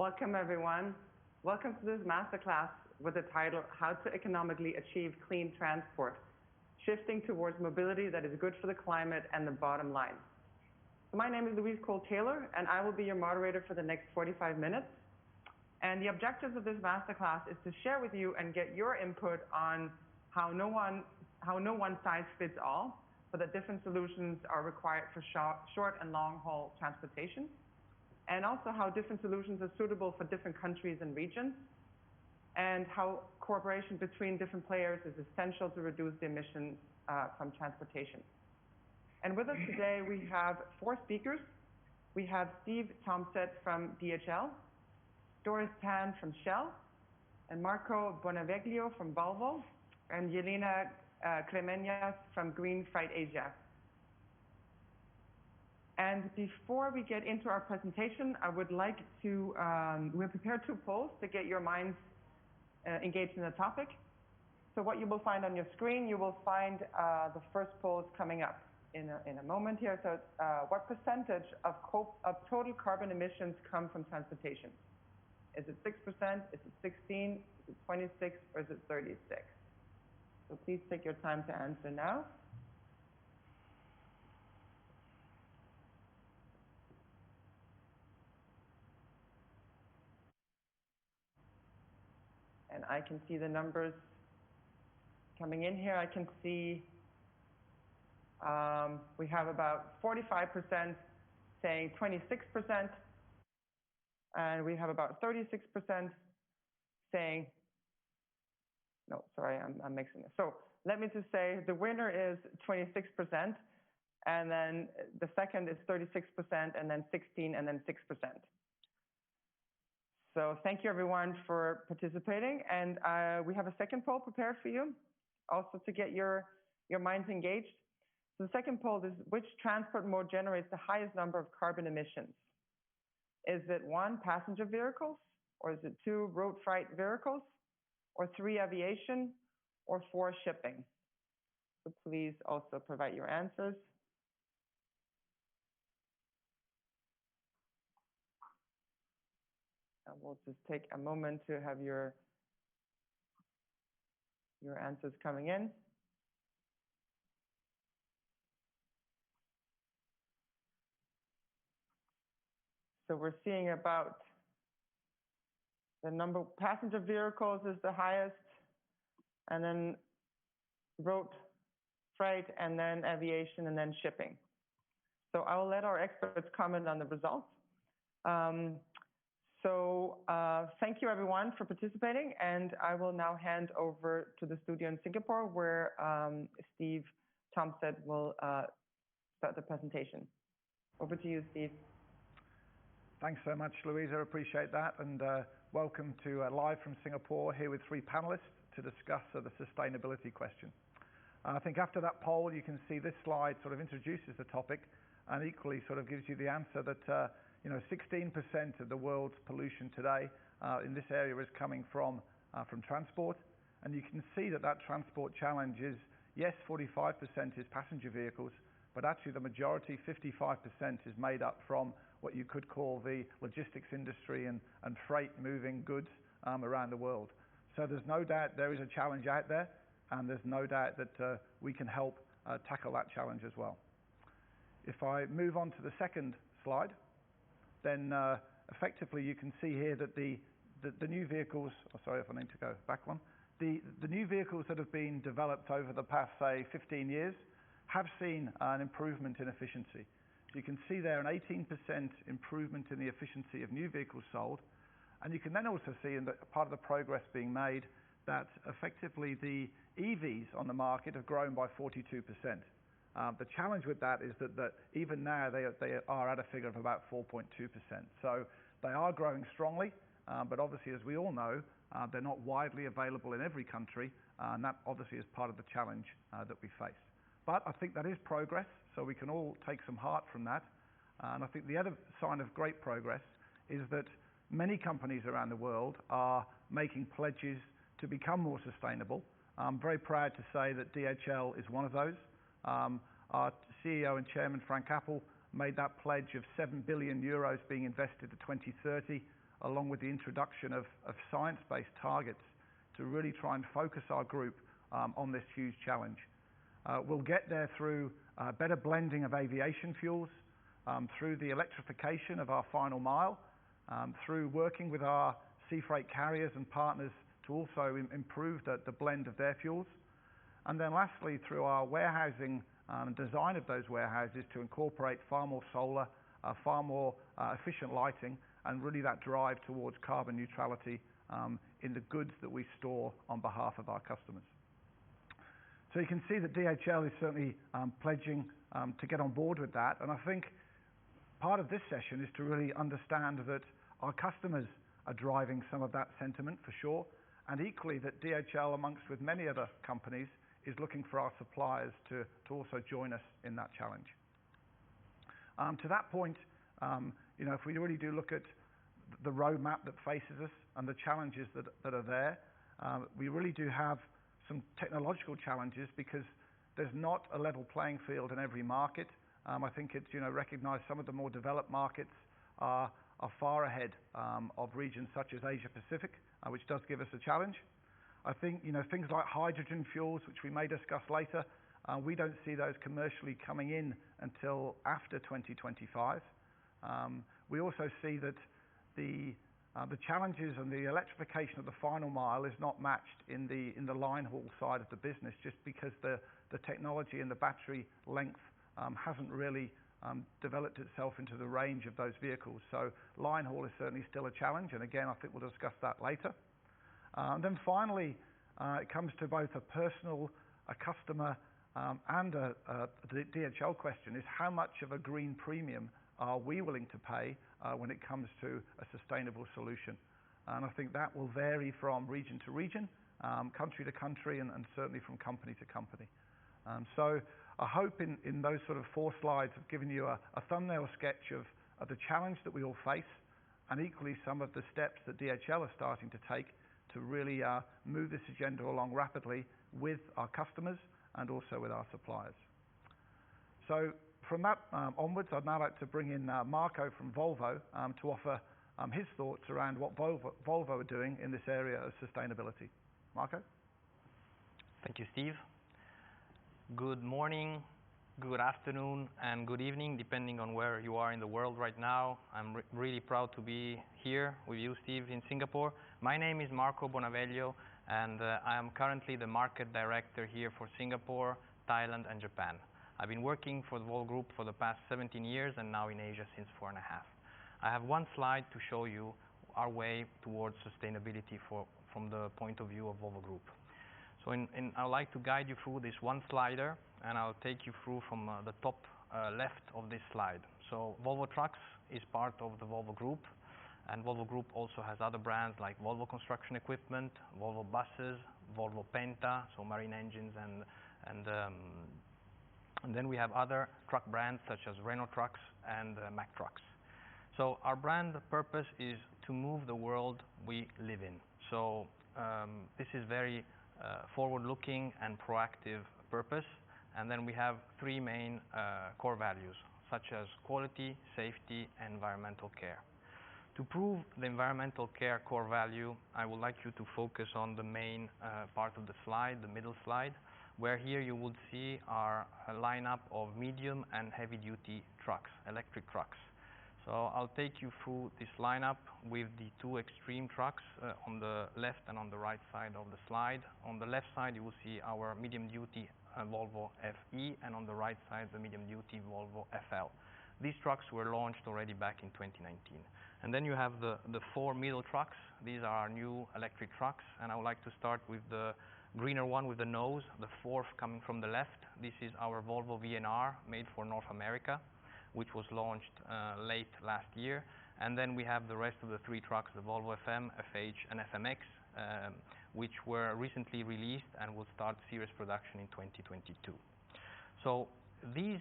Welcome, everyone. Welcome to this masterclass with the title, How to Economically Achieve Clean Transport, Shifting Towards Mobility that is Good for the Climate and the Bottom Line. My name is Louise Cole-Taylor, and I will be your moderator for the next 45 minutes. And the objectives of this masterclass is to share with you and get your input on how no one size fits all, but that different solutions are required for short and long-haul transportation, and also how different solutions are suitable for different countries and regions, and how cooperation between different players is essential to reduce the emissions from transportation. And with us today, we have 4 speakers. We have Steve Thompson from DHL, Doris Tan from Shell, and Marco Bonaveglio from Volvo, and Yelena Kremenyas from Green Freight Asia. And before we get into our presentation, I would like to, we prepared 2 polls to get your minds engaged in the topic. So what you will find on your screen, you will find the first poll is coming up in a moment here. So what percentage of total carbon emissions come from transportation? Is it 6%? Is it 16? Is it 26? Or is it 36? So please take your time to answer now. And I can see the numbers coming in here. I can see we have about 45% saying 26%, and we have about 36% saying, no, sorry, I'm mixing it. So let me just say the winner is 26%, and then the second is 36%, and then 16, and then 6%. So thank you, everyone, for participating. And we have a second poll prepared for you, also to get your minds engaged. So the second poll is, which transport mode generates the highest number of carbon emissions? Is it 1, passenger vehicles? Or is it 2, road freight vehicles? Or 3, aviation? Or 4, shipping? So please also provide your answers. And we'll just take a moment to have your answers coming in. So we're seeing about the number of passenger vehicles is the highest, and then road freight, and then aviation, and then shipping. So I will let our experts comment on the results. Thank you, everyone, for participating, and I will now hand over to the studio in Singapore, where Steve Thompson will start the presentation. Over to you, Steve. Thanks so much, Louisa. I appreciate that, and welcome to live from Singapore, here with 3 panelists to discuss the sustainability question. I think after that poll, you can see this slide sort of introduces the topic, and equally sort of gives you the answer that 16% of the world's pollution today in this area is coming from transport. And you can see that transport challenge is, yes, 45% is passenger vehicles, but actually the majority, 55%, is made up from what you could call the logistics industry and freight moving goods around the world. So there's no doubt there is a challenge out there, and there's no doubt that we can help tackle that challenge as well. If I move on to the second slide, then effectively you can see here that the new vehicles, sorry if I need to go back one, the new vehicles that have been developed over the past, say, 15 years have seen an improvement in efficiency. So you can see there an 18% improvement in the efficiency of new vehicles sold, and you can then also see in part of the progress being made that effectively the EVs on the market have grown by 42%. The challenge with that is that even now they are at a figure of about 4.2%. So they are growing strongly, but obviously, as we all know, they're not widely available in every country, and that obviously is part of the challenge that we face. But I think that is progress, so we can all take some heart from that. And I think the other sign of great progress is that many companies around the world are making pledges to become more sustainable. I'm very proud to say that DHL is one of those. Our CEO and Chairman, Frank Appel, made that pledge of €7 billion being invested to 2030 along with the introduction of science-based targets to really try and focus our group on this huge challenge. We'll get there through better blending of aviation fuels, through the electrification of our final mile, through working with our sea freight carriers and partners to also improve the blend of their fuels. And then lastly, through our warehousing and design of those warehouses to incorporate far more solar, far more efficient lighting, and really that drive towards carbon neutrality in the goods that we store on behalf of our customers. So you can see that DHL is certainly pledging to get on board with that, and I think part of this session is to really understand that our customers are driving some of that sentiment for sure, and equally that DHL, amongst with many other companies, is looking for our suppliers to also join us in that challenge. To that point, if we really do look at the roadmap that faces us and the challenges that are there, we really do have some technological challenges because there's not a level playing field in every market. I think it's recognized some of the more developed markets are far ahead of regions such as Asia Pacific, which does give us a challenge. I think things like hydrogen fuels, which we may discuss later, we don't see those commercially coming in until after 2025. We also see that the challenges and the electrification of the final mile is not matched in the line haul side of the business, just because the technology and the battery length hasn't really developed itself into the range of those vehicles. So line haul is certainly still a challenge, and again, I think we'll discuss that later. And then finally, it comes to both a personal, a customer, and the DHL question is how much of a green premium are we willing to pay when it comes to a sustainable solution? And I think that will vary from region to region, country to country, and certainly from company to company. So I hope in those sort of 4 slides I've given you a thumbnail sketch of the challenge that we all face, and equally some of the steps that DHL are starting to take to really move this agenda along rapidly with our customers and also with our suppliers. So from that onwards, I'd now like to bring in Marco from Volvo to offer his thoughts around what Volvo are doing in this area of sustainability. Marco? Thank you, Steve. Good morning, good afternoon, and good evening, depending on where you are in the world right now. I'm really proud to be here with you, Steve, in Singapore. My name is Marco Bonaveglio, and I am currently the market director here for Singapore, Thailand, and Japan. I've been working for the Volvo Group for the past 17 years and now in Asia since 4.5. I have one slide to show you our way towards sustainability from the point of view of Volvo Group. So I'd like to guide you through this one slider, and I'll take you through from the top left of this slide. So Volvo Trucks is part of the Volvo Group, and Volvo Group also has other brands like Volvo Construction Equipment, Volvo Buses, Volvo Penta, so marine engines, and then we have other truck brands such as Renault Trucks and Mack Trucks. So our brand purpose is to move the world we live in. So this is very forward-looking and proactive purpose. And then we have 3 main core values, such as quality, safety, and environmental care. To prove the environmental care core value, I would like you to focus on the main part of the slide, the middle slide, where here you would see our lineup of medium and heavy-duty trucks, electric trucks. So I'll take you through this lineup with the 2 extreme trucks on the left and on the right side of the slide. On the left side, you will see our medium-duty Volvo FE, and on the right side, the medium-duty Volvo FL. These trucks were launched already back in 2019. And then you have the 4 middle trucks. These are our new electric trucks, and I would like to start with the greener one with the nose, the 4th coming from the left. This is our Volvo VNR, made for North America, which was launched late last year. And then we have the rest of the 3 trucks, the Volvo FM, FH, and FMX, which were recently released and will start series production in 2022. So these,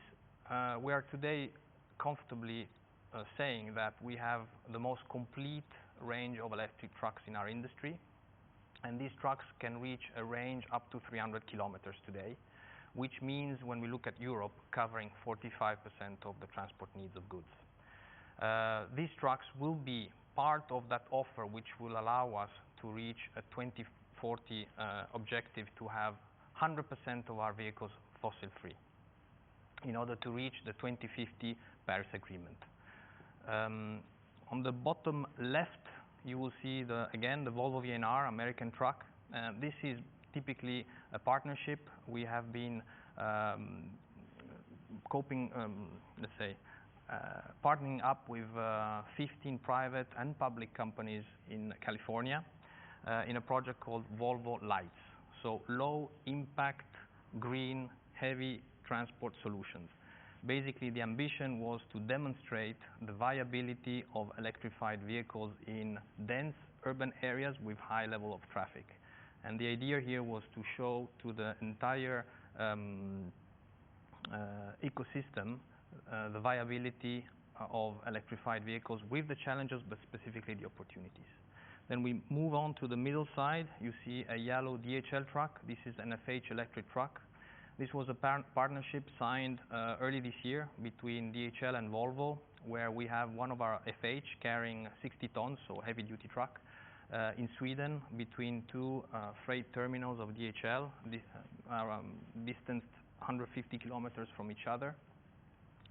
we are today comfortably saying that we have the most complete range of electric trucks in our industry. And these trucks can reach a range up to 300 kilometers today, which means when we look at Europe, covering 45% of the transport needs of goods. These trucks will be part of that offer, which will allow us to reach a 2040 objective to have 100% of our vehicles fossil-free in order to reach the 2050 Paris Agreement. On the bottom left, you will see, again, the Volvo VNR American truck. This is typically a partnership. We have been partnering up with 15 private and public companies in California in a project called Volvo Lights. So low impact, green, heavy transport solutions. Basically, the ambition was to demonstrate the viability of electrified vehicles in dense urban areas with high level of traffic. And the idea here was to show to the entire ecosystem the viability of electrified vehicles with the challenges, but specifically the opportunities. Then we move on to the middle side. You see a yellow DHL truck. This is an FH electric truck. This was a partnership signed early this year between DHL and Volvo, where we have one of our FH carrying 60 tons, so heavy-duty truck, in Sweden between two freight terminals of DHL, distanced 150 kilometers from each other.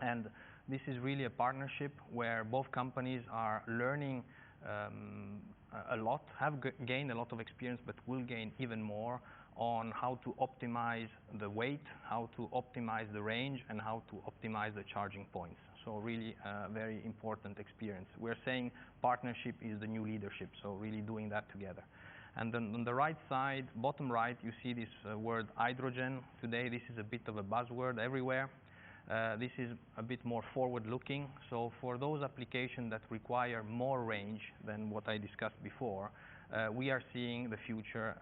And this is really a partnership where both companies are learning a lot, have gained a lot of experience, but will gain even more on how to optimize the weight, how to optimize the range, and how to optimize the charging points. So really a very important experience. We're saying partnership is the new leadership, so really doing that together. And then on the right side, bottom right, you see this word hydrogen. Today, this is a bit of a buzzword everywhere. This is a bit more forward-looking. So for those applications that require more range than what I discussed before, we are seeing the future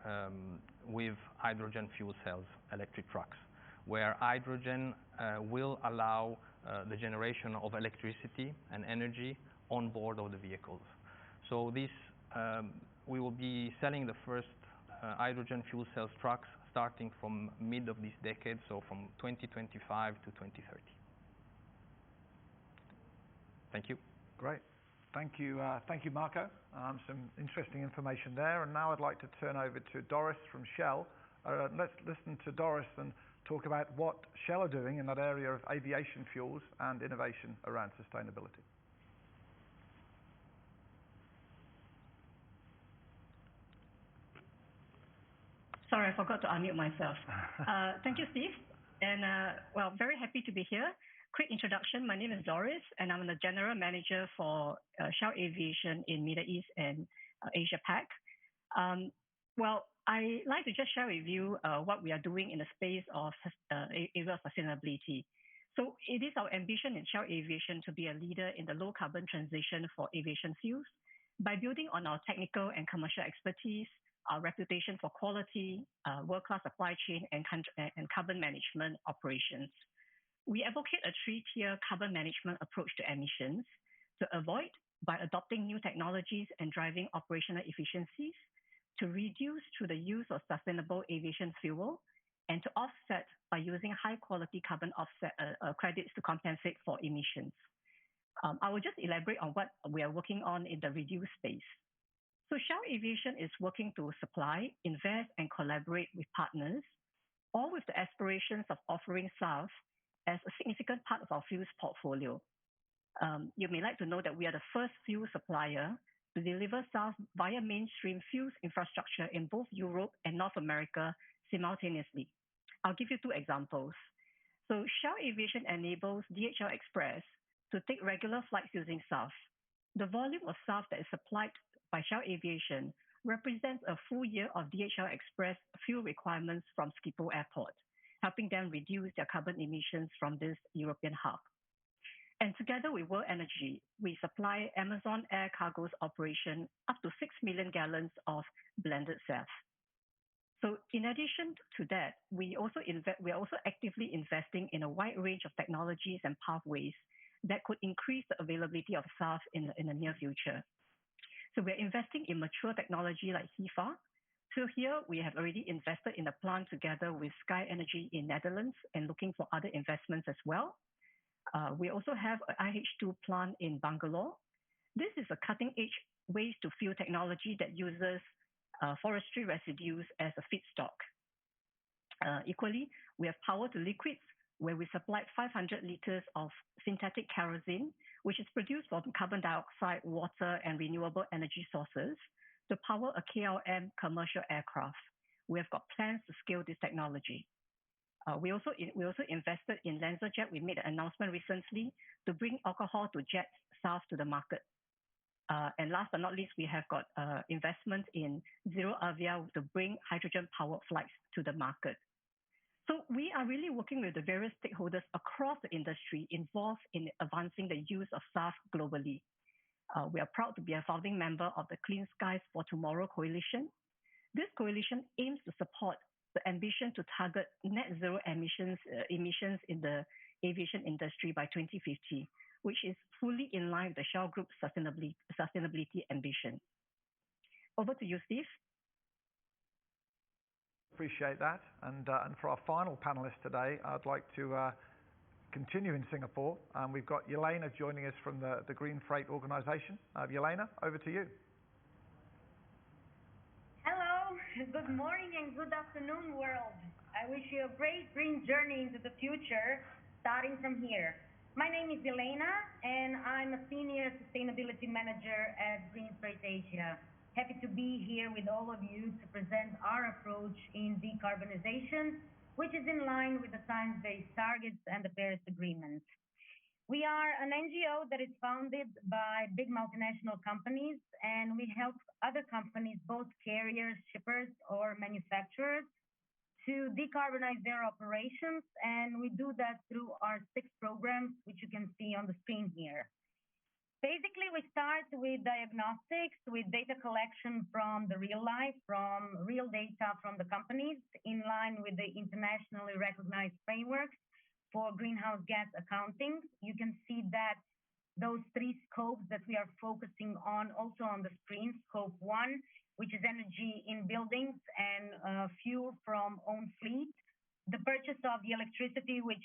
with hydrogen fuel cells electric trucks, where hydrogen will allow the generation of electricity and energy on board of the vehicles. So this, we will be selling the first hydrogen fuel cells trucks starting from mid of this decade, so from 2025 to 2030. Thank you. Great. Thank you, Marco. Some interesting information there. And now I'd like to turn over to Doris from Shell. Let's listen to Doris and talk about what Shell are doing in that area of aviation fuels and innovation around sustainability. Sorry, I forgot to unmute myself. Thank you, Steve. And well, very happy to be here. Quick introduction. My name is Doris, and I'm the General Manager for Shell Aviation in Middle East and Asia Pac. Well, I like to just share with you what we are doing in the space of area of sustainability. So it is our ambition in Shell Aviation to be a leader in the low carbon transition for aviation fuels by building on our technical and commercial expertise, our reputation for quality, world-class supply chain, and carbon management operations. We advocate a three-tier carbon management approach to emissions to avoid by adopting new technologies and driving operational efficiencies, to reduce through the use of sustainable aviation fuel, and to offset by using high-quality carbon offset credits to compensate for emissions. I will just elaborate on what we are working on in the reduce space. So Shell Aviation is working to supply, invest, and collaborate with partners, all with the aspirations of offering SAF as a significant part of our fuels portfolio. You may like to know that we are the first fuel supplier to deliver SAF via mainstream fuels infrastructure in both Europe and North America simultaneously. I'll give you two examples. So Shell Aviation enables DHL Express to take regular flights using SAF. The volume of SAF that is supplied by Shell Aviation represents a full year of DHL Express fuel requirements from Schiphol Airport, helping them reduce their carbon emissions from this European hub. And together with World Energy, we supply Amazon Air Cargo's operation up to 6 million gallons of blended SAF. So in addition to that, we are also actively investing in a wide range of technologies and pathways that could increase the availability of SAF in the near future. So we're investing in mature technology like HEFA. So here we have already invested in a plant together with Sky Energy in Netherlands and looking for other investments as well. We also have an IH2 plant in Bangalore. This is a cutting-edge waste-to-fuel technology that uses forestry residues as a feedstock. Equally, we have power to liquids, where we supplied 500 liters of synthetic kerosene, which is produced from carbon dioxide, water, and renewable energy sources to power a KLM commercial aircraft. We have got plans to scale this technology. We also invested in LanzaJet. We made an announcement recently to bring alcohol to jet SAF to the market. And last but not least, we have got investment in Zero Avia to bring hydrogen-powered flights to the market. So we are really working with the various stakeholders across the industry involved in advancing the use of SAF globally. We are proud to be a founding member of the Clean Skies for Tomorrow Coalition. This coalition aims to support the ambition to target net zero emissions in the aviation industry by 2050, which is fully in line with the Shell Group's sustainability ambition. Over to you, Steve. Appreciate that. And for our final panelist today, I'd like to continue in Singapore. We've got Yelena joining us from the Green Freight Organization. Yelena, over to you. Hello, good morning and good afternoon, world. I wish you a great green journey into the future, starting from here. My name is Yelena, and I'm a Senior Sustainability Manager at Green Freight Asia. Happy to be here with all of you to present our approach in decarbonization, which is in line with the Science-Based Targets and the Paris Agreement. We are an NGO that is founded by big multinational companies, and we help other companies, both carriers, shippers, or manufacturers, to decarbonize their operations, and we do that through our 6 programs, which you can see on the screen here. Basically, we start with diagnostics, with data collection from the real life, from real data from the companies, in line with the internationally recognized frameworks for greenhouse gas accounting. You can see that those 3 scopes that we are focusing on also on the screen. Scope 1, which is energy in buildings and fuel from own fleet. The purchase of the electricity, which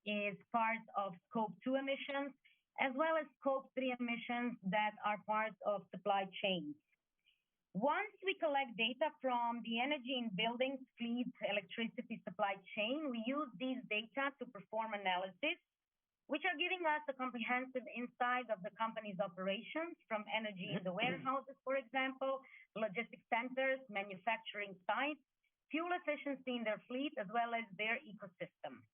is part of Scope 2 emissions, as well as Scope 3 emissions that are part of supply chains. Once we collect data from the energy in buildings, fleet, electricity supply chain, we use these data to perform analysis, which are giving us a comprehensive insight of the company's operations, from energy in the warehouses, for example, logistics centers, manufacturing sites, fuel efficiency in their fleet, as well as their ecosystem.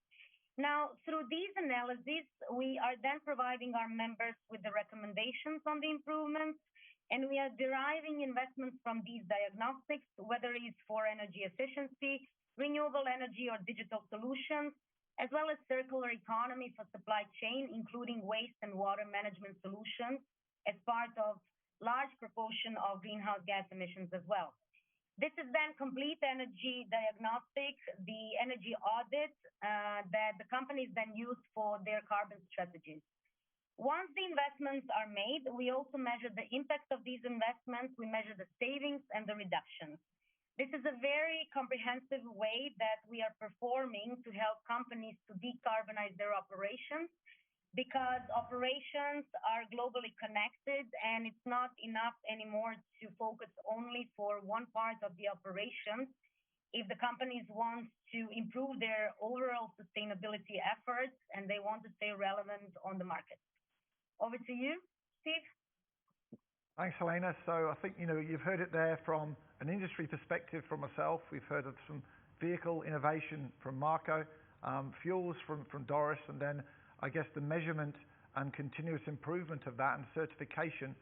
Now, through these analyses, we are then providing our members with the recommendations on the improvements, and we are deriving investments from these diagnostics, whether it's for energy efficiency, renewable energy, or digital solutions, as well as circular economy for supply chain, including waste and water management solutions as part of large proportion of greenhouse gas emissions as well. This is then complete energy diagnostic, the energy audit that the companies then use for their carbon strategies. Once the investments are made, we also measure the impact of these investments. We measure the savings and the reductions. This is a very comprehensive way that we are performing to help companies to decarbonize their operations, because operations are globally connected, and it's not enough anymore to focus only for one part of the operations if the companies want to improve their overall sustainability efforts and they want to stay relevant on the market. Over to you, Steve. Thanks, Helena. So I think, you've heard it there from an industry perspective from myself. We've heard of some vehicle innovation from Marco, fuels from Doris, and then I guess the measurement and continuous improvement of that and certification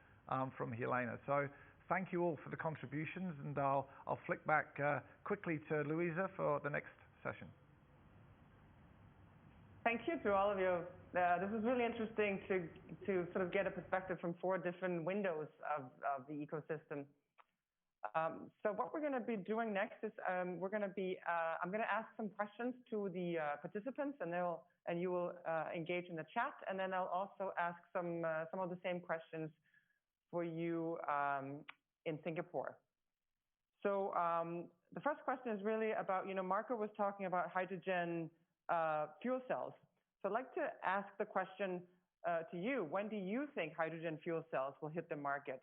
from Helena. So thank you all for the contributions, and I'll flick back quickly to Louisa for the next session. Thank you to all of you. This is really interesting to sort of get a perspective from 4 different windows of the ecosystem. So what we're going to be doing next is I'm going to ask some questions to the participants, and you will engage in the chat, and then I'll also ask some of the same questions for you in Singapore. So the first question is really about, Marco was talking about hydrogen fuel cells. So I'd like to ask the question to you. When do you think hydrogen fuel cells will hit the market?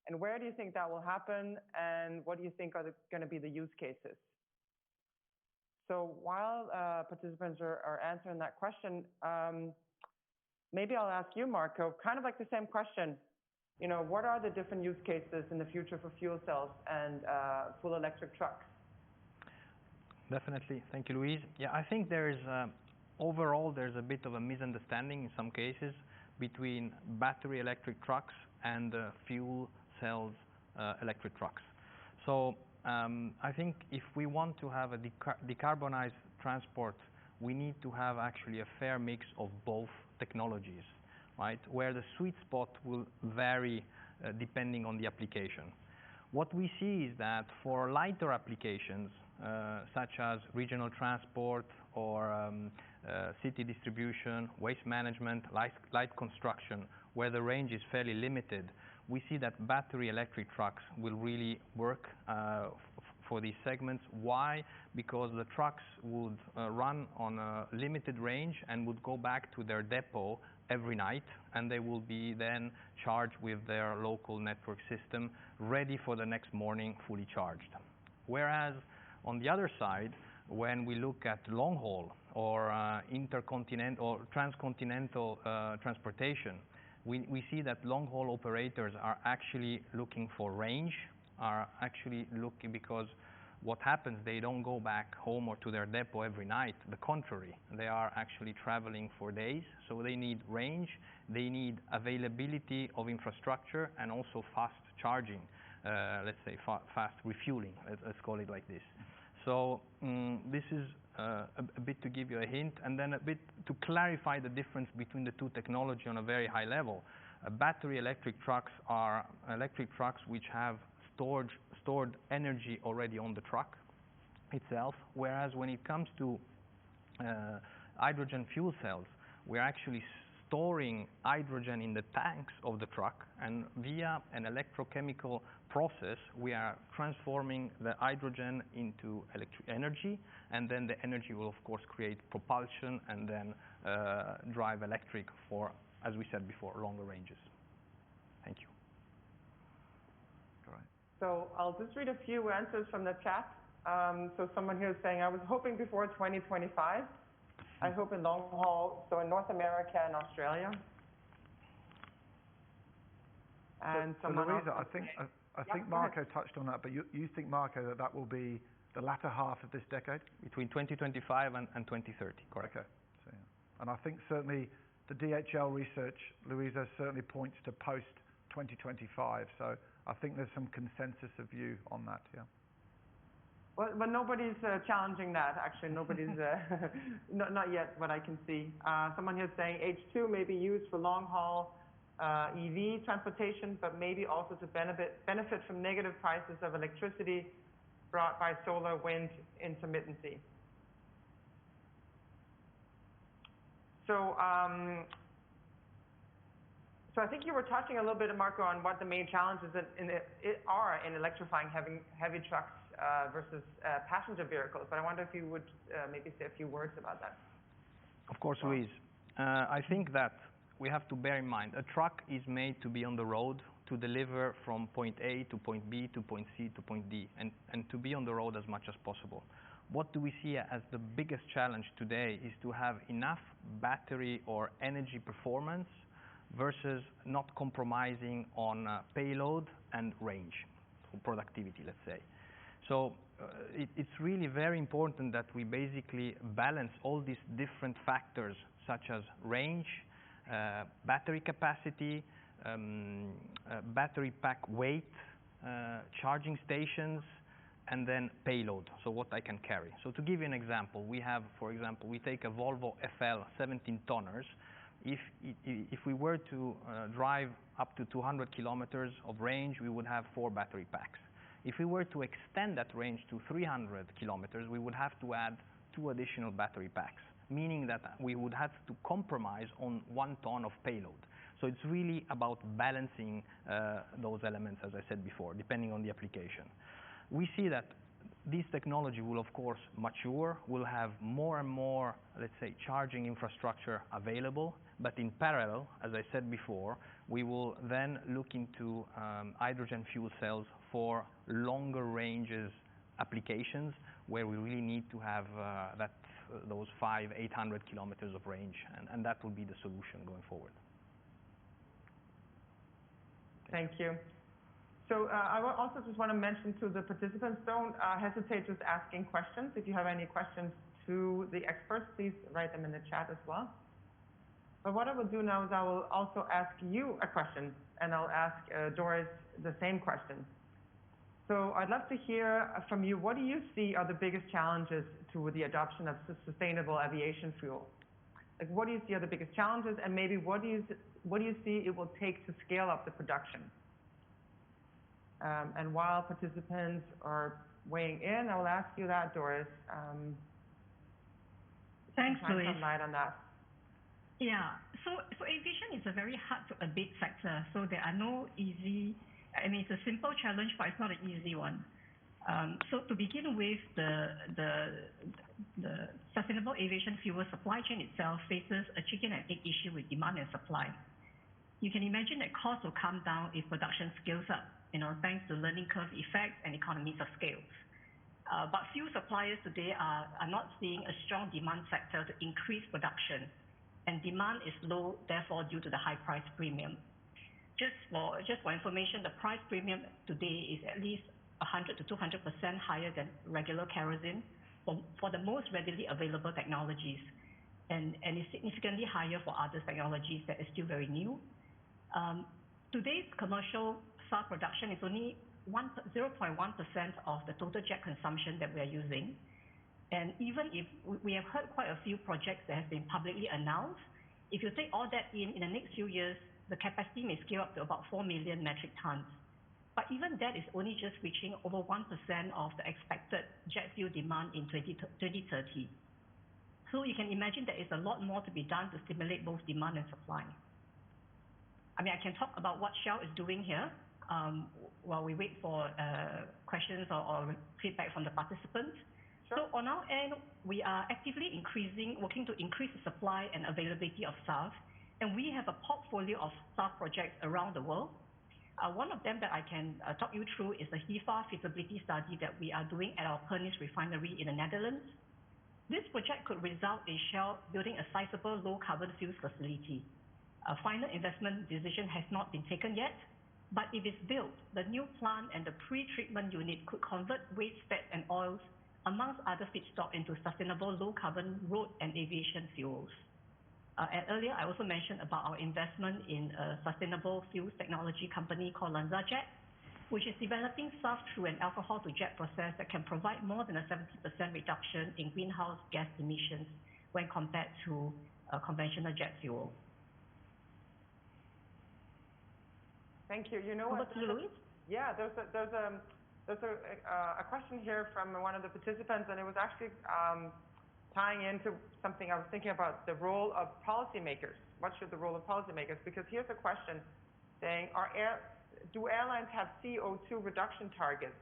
And where do you think that will happen? And what do you think are going to be the use cases? So while participants are answering that question, maybe I'll ask you, Marco, kind of like the same question. You know, what are the different use cases in the future for fuel cells and full electric trucks? Definitely. Thank you, Louise. Yeah, I think there's overall there's a bit of a misunderstanding in some cases between battery electric trucks and fuel cells electric trucks. So I think if we want to have a decarbonized transport, we need to have actually a fair mix of both technologies, right? Where the sweet spot will vary depending on the application. What we see is that for lighter applications, such as regional transport or city distribution, waste management, light construction, where the range is fairly limited, we see that battery electric trucks will really work for these segments. Why? Because the trucks would run on a limited range and would go back to their depot every night, and they will be then charged with their local network system, ready for the next morning, fully charged. Whereas on the other side, when we look at long haul or intercontinental or transcontinental transportation, we see that long haul operators are actually looking for range, are actually looking, because what happens, they don't go back home or to their depot every night. The contrary, they are actually traveling for days, so they need range, they need availability of infrastructure, and also fast charging, let's say fast refueling, let's call it like this. So this is a bit to give you a hint, and then a bit to clarify the difference between the two technology on a very high level. Battery electric trucks are electric trucks which have stored energy already on the truck itself, whereas when it comes to hydrogen fuel cells, we're actually storing hydrogen in the tanks of the truck, and via an electrochemical process, we are transforming the hydrogen into electric energy, and then the energy will, of course, create propulsion and then drive electric for, as we said before, longer ranges. Thank you. All right. So I'll just read a few answers from the chat. So someone here is saying, I was hoping before 2025. I hope in long haul, so in North America and Australia. And so Louisa, I think Marco touched on that, but you think, Marco, that will be the latter half of this decade? Between 2025 and 2030, correct. Okay. So, yeah. And I think certainly the DHL research, Louisa, certainly points to post-2025. So I think there's some consensus of view on that, yeah. Well, but nobody's challenging that, actually. Nobody's, not yet, what I can see. Someone here is saying H2 may be used for long-haul EV transportation, but maybe also to benefit from negative prices of electricity brought by solar wind intermittency. So, so I think you were touching a little bit, Marco, on what the main challenges are in electrifying heavy trucks versus passenger vehicles. But I wonder if you would maybe say a few words about that. Of course, Louise. I think that we have to bear in mind, a truck is made to be on the road to deliver from point A to point B to point C to point D, and to be on the road as much as possible. What do we see as the biggest challenge today is to have enough battery or energy performance versus not compromising on payload and range, or productivity, let's say. So it's really very important that we basically balance all these different factors, such as range, battery capacity, battery pack weight, charging stations, and then payload, so what I can carry. So to give you an example, we have, for example, we take a Volvo FL 17 tonners. If we were to drive up to 200 kilometers of range, we would have 4 battery packs. If we were to extend that range to 300 kilometers, we would have to add 2 additional battery packs, meaning that we would have to compromise on 1 ton of payload. So it's really about balancing those elements, as I said before, depending on the application. We see that this technology will, of course, mature. We'll have more and more, let's say, charging infrastructure available. But in parallel, as I said before, we will then look into hydrogen fuel cells for longer ranges applications where we really need to have those 500-800 kilometers of range, and that will be the solution going forward. Thank you. So I also just want to mention to the participants, don't hesitate just asking questions. If you have any questions to the experts, please write them in the chat as well. But what I will do now is I will also ask you a question, and I'll ask Doris the same question. So I'd love to hear from you, what do you see are the biggest challenges to the adoption of sustainable aviation fuel? Like, what do you see are the biggest challenges, and maybe what do you see it will take to scale up the production? And while participants are weighing in, I will ask you that, Doris. Thanks, Louise. Shine some light on that. Yeah, so aviation is a very hard to abate sector, so there are no easy, I mean, it's a simple challenge, but it's not an easy one. So to begin with, the sustainable aviation fuel supply chain itself faces a chicken and egg issue with demand and supply. You can imagine that costs will come down if production scales up, thanks to learning curve effects and economies of scale. But few suppliers today are not seeing a strong demand sector to increase production, and demand is low, therefore, due to the high price premium. Just for information, the price premium today is at least 100 to 200% higher than regular kerosene for the most readily available technologies, and is significantly higher for other technologies that is still very new. Today's commercial SAF production is only 0.1% of the total jet consumption that we are using. And even if we have heard quite a few projects that have been publicly announced, if you take all that in the next few years, the capacity may scale up to about 4 million metric tons. But even that is only just reaching over 1% of the expected jet fuel demand in 2030. So you can imagine there is a lot more to be done to stimulate both demand and supply. I mean, I can talk about what Shell is doing here while we wait for questions or feedback from the participants. Sure. So on our end, we are actively working to increase the supply and availability of SAF, and we have a portfolio of SAF projects around the world. One of them that I can talk you through is the HEFA feasibility study that we are doing at our Pernis refinery in the Netherlands. This project could result in Shell building a sizable low-carbon fuels facility. A final investment decision has not been taken yet, but if it's built, the new plant and the pre-treatment unit could convert waste fat and oils, amongst other feedstock, into sustainable low-carbon road and aviation fuels. And earlier, I also mentioned about our investment in a sustainable fuels technology company called LanzaJet, which is developing SAF through an alcohol-to-jet process that can provide more than a 70% reduction in greenhouse gas emissions when compared to conventional jet fuel. Thank you. You know what? Yeah, there's a question here from one of the participants, and it was actually tying into something I was thinking about, the role of policymakers. What should the role of policymakers? Because here's a question saying, do airlines have CO2 reduction targets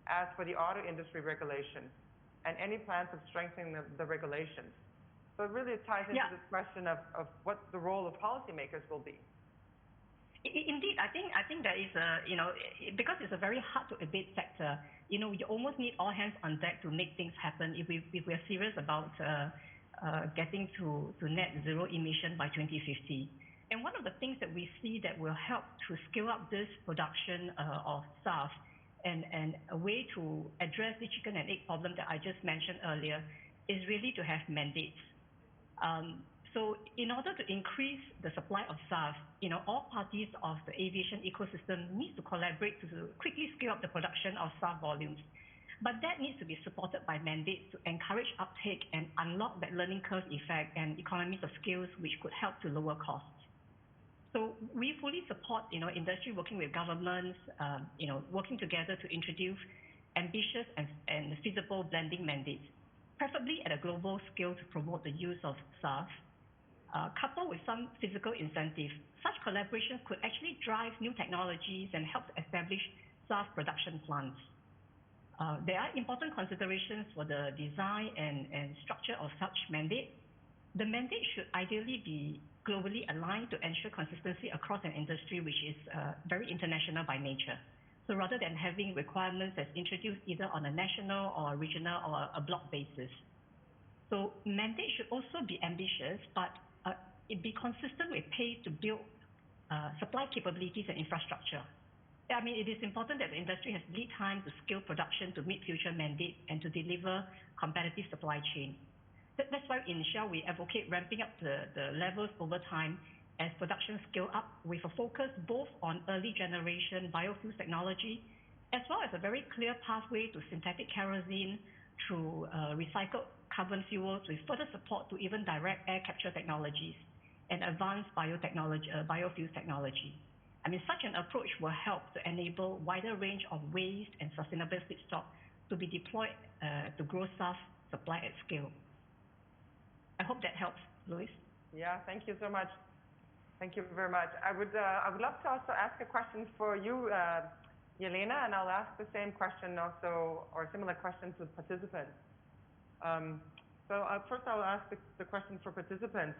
as for the auto industry regulation, and any plans of strengthening the regulations? So it really ties into this question of what the role of policymakers will be. Indeed, I think there is because it's a very hard to abate sector, you almost need all hands on deck to make things happen if we're serious about getting to net zero emission by 2050. And one of the things that we see that will help to scale up this production of SAF and a way to address the chicken and egg problem that I just mentioned earlier is really to have mandates. So in order to increase the supply of SAF, all parties of the aviation ecosystem need to collaborate to quickly scale up the production of SAF volumes. But that needs to be supported by mandates to encourage uptake and unlock that learning curve effect and economies of scale, which could help to lower costs. So we fully support, industry working with governments, working together to introduce ambitious and feasible blending mandates, preferably at a global scale to promote the use of SAF. Coupled with some physical incentives, such collaborations could actually drive new technologies and help establish SAF production plants. There are important considerations for the design and structure of such mandate. The mandate should ideally be globally aligned to ensure consistency across an industry which is very international by nature. So rather than having requirements that's introduced either on a national or a regional or a block basis. So mandate should also be ambitious, but it be consistent with pay to build supply capabilities and infrastructure. I mean, it is important that the industry has lead time to scale production to meet future mandates and to deliver competitive supply chain. That's why in Shell we advocate ramping up the levels over time as production scale up with a focus both on early generation biofuels technology, as well as a very clear pathway to synthetic kerosene through recycled carbon fuels with further support to even direct air capture technologies and advanced biofuels technology. I mean, such an approach will help to enable wider range of waste and sustainable feedstock to be deployed to grow SAF supply at scale. I hope that helps, Luis. Yeah, thank you so much. Thank you very much. I would love to also ask a question for you, Yelena, and I'll ask the same question also, or similar questions with participants. First I'll ask the question for participants.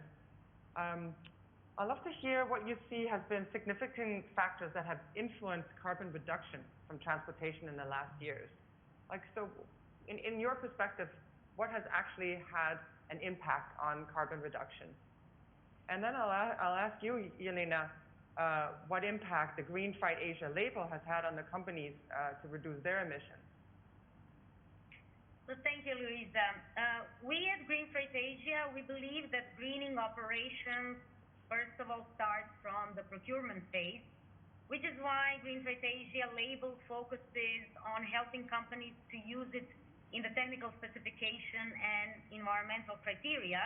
I'd love to hear what you see has been significant factors that have influenced carbon reduction from transportation in the last years. Like, so in your perspective, what has actually had an impact on carbon reduction? And then I'll ask you, Yelena, what impact the Green Freight Asia label has had on the companies to reduce their emissions. So thank you, Luisa. We at Green Freight Asia, we believe that greening operations first of all starts from the procurement phase, which is why Green Freight Asia label focuses on helping companies to use it in the technical specification and environmental criteria,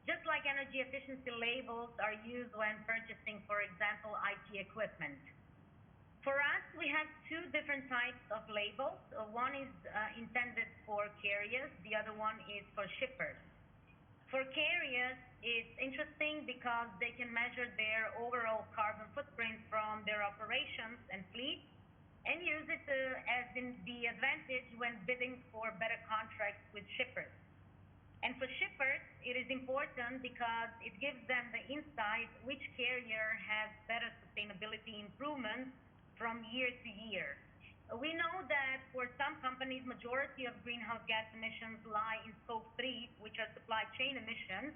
just like energy efficiency labels are used when purchasing, for example, IT equipment. For us, we have two different types of labels. One is intended for carriers, the other one is for shippers. For carriers, it's interesting because they can measure their overall carbon footprint from their operations and fleet and use it as in the advantage when bidding for better contracts with shippers. And for shippers, it is important because it gives them the insight which carrier has better sustainability improvements from year to year. We know that for some companies, majority of greenhouse gas emissions lie in scope 3, which are supply chain emissions.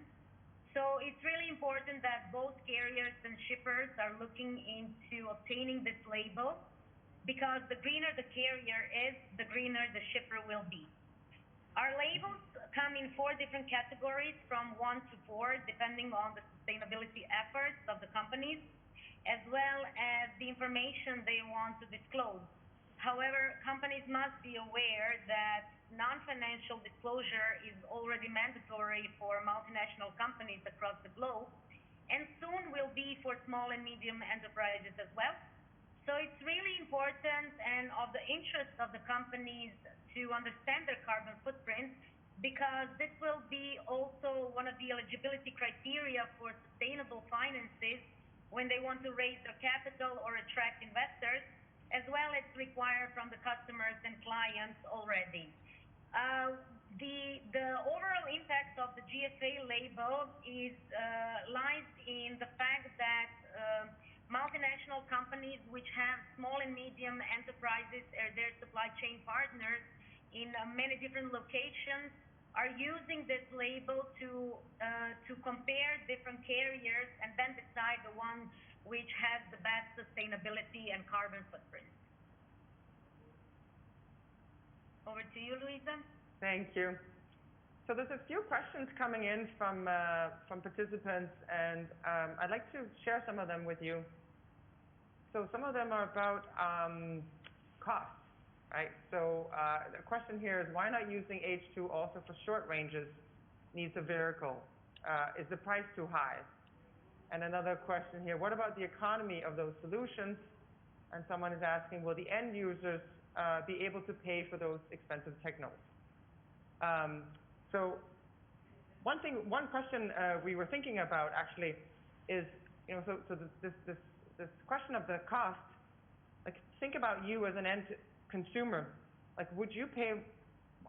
So it's really important that both carriers and shippers are looking into obtaining this label, because the greener the carrier is, the greener the shipper will be. Our labels come in 4 different categories from 1 to 4, depending on the sustainability efforts of the companies, as well as the information they want to disclose. However, companies must be aware that non-financial disclosure is already mandatory for multinational companies across the globe, and soon will be for small and medium enterprises as well. So it's really important and of the interest of the companies to understand their carbon footprint, because this will be also one of the eligibility criteria for sustainable finances when they want to raise their capital or attract investors, as well as required from the customers and clients already. The overall impact of the GFA label lies in the fact that multinational companies which have small and medium enterprises as their supply chain partners in many different locations are using this label to compare different carriers and then decide the one which has the best sustainability and carbon footprint. Over to you, Luisa. Thank you. So there's a few questions coming in from participants, and I'd like to share some of them with you. So some of them are about cost, right? So the question here is, why not using H2 also for short ranges needs a vehicle? Is the price too high? And another question here, what about the economy of those solutions? And someone is asking, will the end users be able to pay for those expensive technos? So one question we were thinking about actually is, this question of the cost, like think about you as an end consumer Like,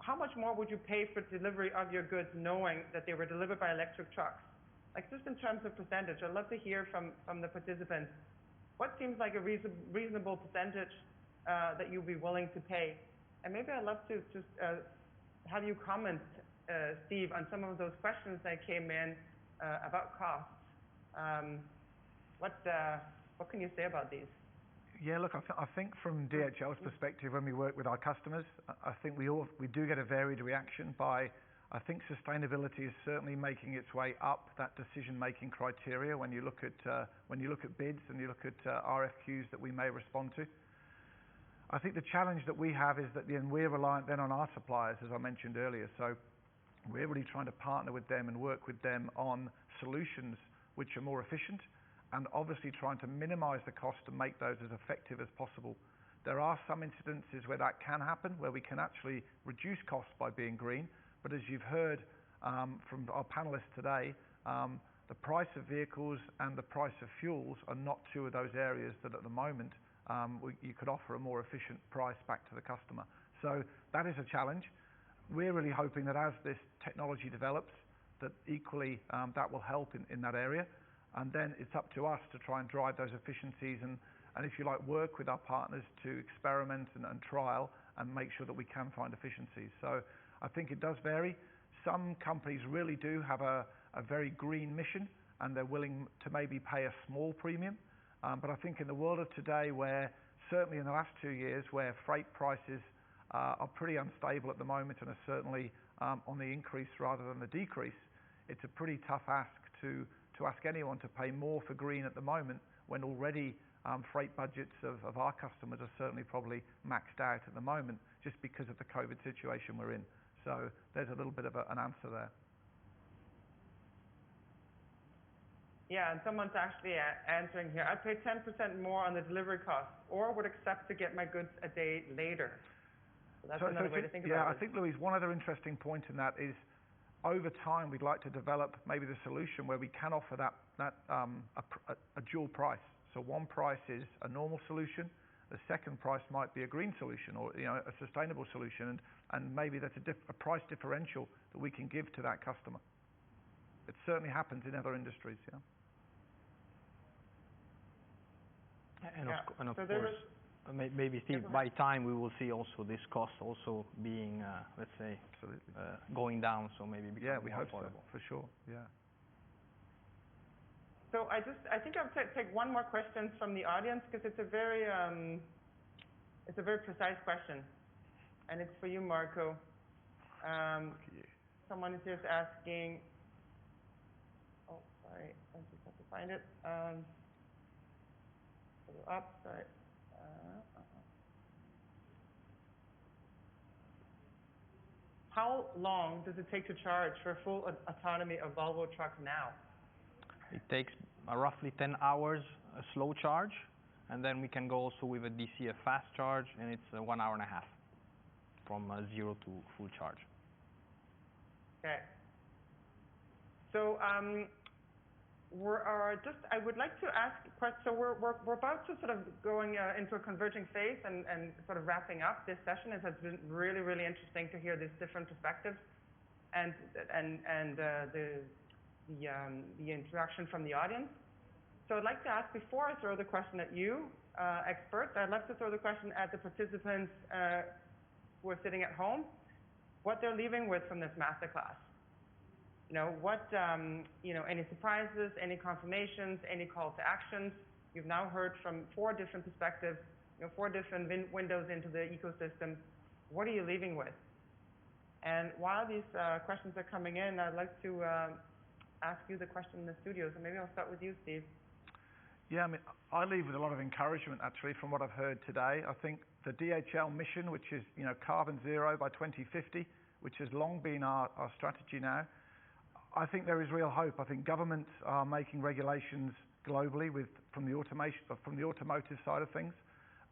how much more would you pay for delivery of your goods knowing that they were delivered by electric trucks? Like, just in terms of percentage, I'd love to hear from the participants. What seems like a reasonable percentage that you'd be willing to pay? And maybe I'd love to just have you comment, Steve, on some of those questions that came in about costs. What can you say about these? Yeah, look, I think from DHL's perspective, when we work with our customers, I think we do get a varied reaction by, I think sustainability is certainly making its way up that decision-making criteria when you look at bids and you look at RFQs that we may respond to. I think the challenge that we have is that then we're reliant then on our suppliers, as I mentioned earlier. So we're really trying to partner with them and work with them on solutions which are more efficient, and obviously trying to minimize the cost to make those as effective as possible. There are some incidences where that can happen, where we can actually reduce costs by being green, but as you've heard from our panelists today, the price of vehicles and the price of fuels are not two of those areas that at the moment you could offer a more efficient price back to the customer. So that is a challenge. We're really hoping that as this technology develops, that equally that will help in that area. And then it's up to us to try and drive those efficiencies and if you like, work with our partners to experiment and trial and make sure that we can find efficiencies. So I think it does vary. Some companies really do have a very green mission and they're willing to maybe pay a small premium. But I think in the world of today, where certainly in the last 2 years, where freight prices are pretty unstable at the moment and are certainly on the increase rather than the decrease, it's a pretty tough ask to ask anyone to pay more for green at the moment when already freight budgets of our customers are certainly probably maxed out at the moment just because of the COVID situation we're in. So there's a little bit of an answer there. Yeah, and someone's actually answering here. I'd pay 10% more on the delivery cost or would accept to get my goods a day later. So that's another way to think about it. Yeah, I think, Louise, one other interesting point in that is over time, we'd like to develop maybe the solution where we can offer a dual price. So one price is a normal solution, the second price might be a green solution or a sustainable solution, and maybe that's a price differential that we can give to that customer. It certainly happens in other industries, yeah. And of course, maybe Steve, by time we will see also this cost also being, let's say, going down, so maybe becoming we more hope affordable. So, for sure, yeah. So I think I'll take one more question from the audience because it's a very precise question, and it's for you, Marco. Someone is just asking. Oh, sorry, I just have to find it. Up, sorry. How long does it take to charge for full autonomy of Volvo trucks now? It takes roughly 10 hours a slow charge, and then we can go also with a DC, a fast charge, and it's 1 hour and a half from 0 to full charge. Okay. So I would like to ask a question. So we're about to sort of going into a converging phase and sort of wrapping up this session. It has been really, really interesting to hear these different perspectives and the interaction from the audience. So I'd like to ask, before I throw the question at you, experts, I'd like to throw the question at the participants who are sitting at home, what they're leaving with from this masterclass. Any surprises, any confirmations, any call to actions. You've now heard from 4 different perspectives, 4 different windows into the ecosystem. What are you leaving with? And while these questions are coming in, I'd like to ask you the question in the studio. So maybe I'll start with you, Steve. Yeah, I mean, I leave with a lot of encouragement, actually, from what I've heard today. I think the DHL mission, which is, carbon zero by 2050, which has long been our strategy now, I think there is real hope. I think governments are making regulations globally from the automotive side of things.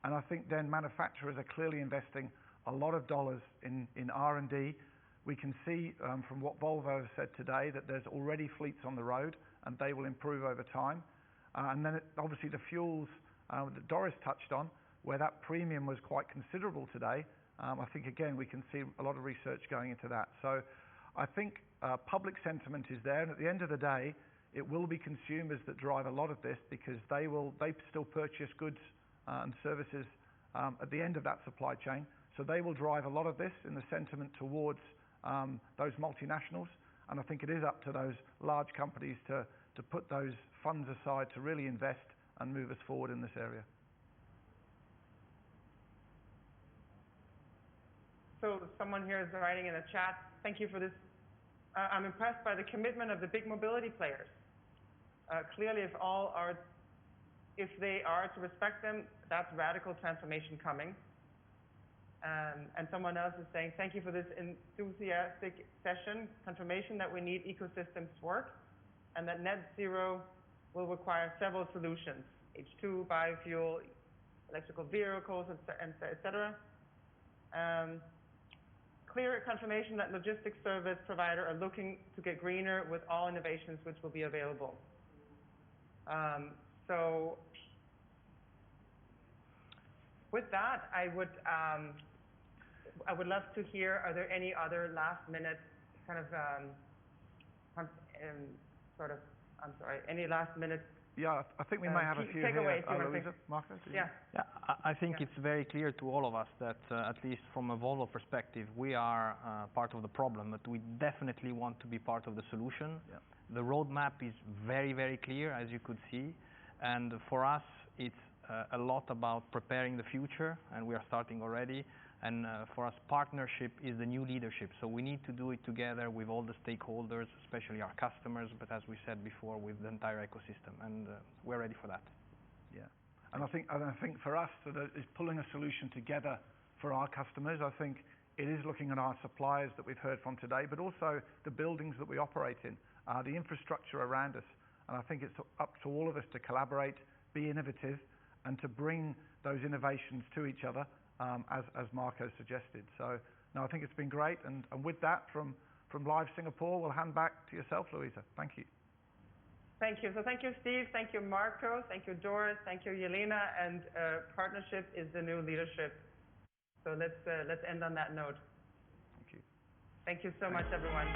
And I think then manufacturers are clearly investing a lot of dollars in R&D. We can see from what Volvo has said today that there's already fleets on the road and they will improve over time. And then obviously the fuels that Doris touched on, where that premium was quite considerable today, I think, again, we can see a lot of research going into that. So I think public sentiment is there, and at the end of the day, it will be consumers that drive a lot of this, because they still purchase goods and services at the end of that supply chain. So they will drive a lot of this in the sentiment towards those multinationals, and I think it is up to those large companies to put those funds aside to really invest and move us forward in this area. So someone here is writing in the chat, thank you for this. I'm impressed by the commitment of the big mobility players. Clearly, if they are to respect them, that's radical transformation coming. And someone else is saying, thank you for this enthusiastic session, confirmation that we need ecosystems to work, and that net zero will require several solutions, H2, biofuel, electrical vehicles, et cetera. Clear confirmation that logistics service provider are looking to get greener with all innovations which will be available. So with that, I would love to hear, are there any other last minute kind of any last minute? Yeah, I think we may have a few takeaways here. Louisa, Marco? Yeah. I think it's very clear to all of us that, at least from a Volvo perspective, we are part of the problem, but we definitely want to be part of the solution. Yeah. The roadmap is very, very clear, as you could see. And for us, it's a lot about preparing the future, and we are starting already. And for us, partnership is the new leadership. So we need to do it together with all the stakeholders, especially our customers, but as we said before, with the entire ecosystem. And we're ready for that. Yeah. And I think for us, that is pulling a solution together for our customers. I think it is looking at our suppliers that we've heard from today, but also the buildings that we operate in, the infrastructure around us. And I think it's up to all of us to collaborate, be innovative, and to bring those innovations to each other, as Marco suggested. So, no, I think it's been great. And with that, from Live Singapore, we'll hand back to yourself, Louisa. Thank you. Thank you. So thank you, Steve. Thank you, Marco. Thank you, Doris. Thank you, Yelena. And partnership is the new leadership. So let's end on that note. Thank you. Thank you so much, everyone.